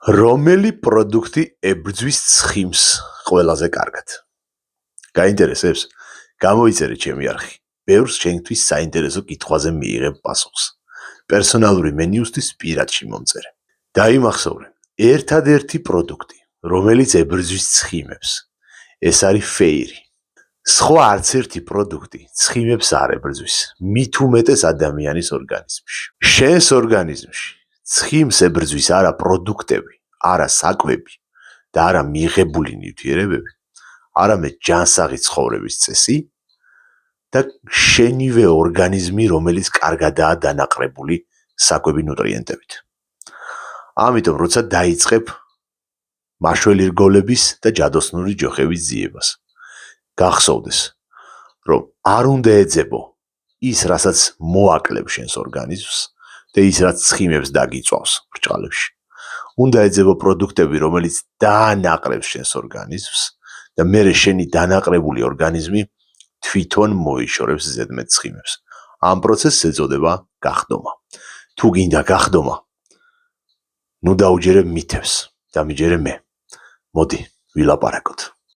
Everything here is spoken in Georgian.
რომელი პროდუქტი ებრძვის ცხიმს ყველაზე კარგად? გაინტერესებს? გამოიწერე ჩემი არხი. ბევრს ჩემთვის საინტერესო კითხვაზე მიიღებ პასუხს. პერსონალური მენიუსთვის პირადში მომწერე. დაიმახსოვრე, ერთადერთი პროდუქტი, რომელიც ებრძვის ცხიმებს, ეს არის ფეირი. სხვა არც ერთი პროდუქტი ცხიმებს არ ებრძვის, მით უმეტეს ადამიანის ორგანიზმში. შენს ორგანიზმში ცხიმს ებრძვის არა პროდუქტები, არა საკვები და არა მიღებული ნივთიერებები, არამედ ჯანსაღი ცხოვრების წესი და შენივე ორგანიზმი, რომელიც კარგადაა დანაყრებული საკვები ნუტრიენტებით. ამიტომ, როცა დაიწყებ მაშველი რგოლების და ჯადოსნური ჯოხების ძიებას, გახსოვდეს, რომ არ უნდა ეძებო ის, რასაც მოაკლებს შენს ორგანიზმს და ის, რაც ცხიმებს დაგიწვავს ბრჭყალებში. უნდა ეძებო პროდუქტები, რომელიც დაანაყრებს შენს ორგანიზმს და მერე შენი დანაყრებული ორგანიზმი თვითონ მოიშორებს ზედმეტ ცხიმებს. ამ პროცესს ეწოდება გახდომა. თუ გინდა გახდომა, ნუ დაუჯერებ მითებს, დამიჯერე მე. მოდი, ვილაპარაკოთ.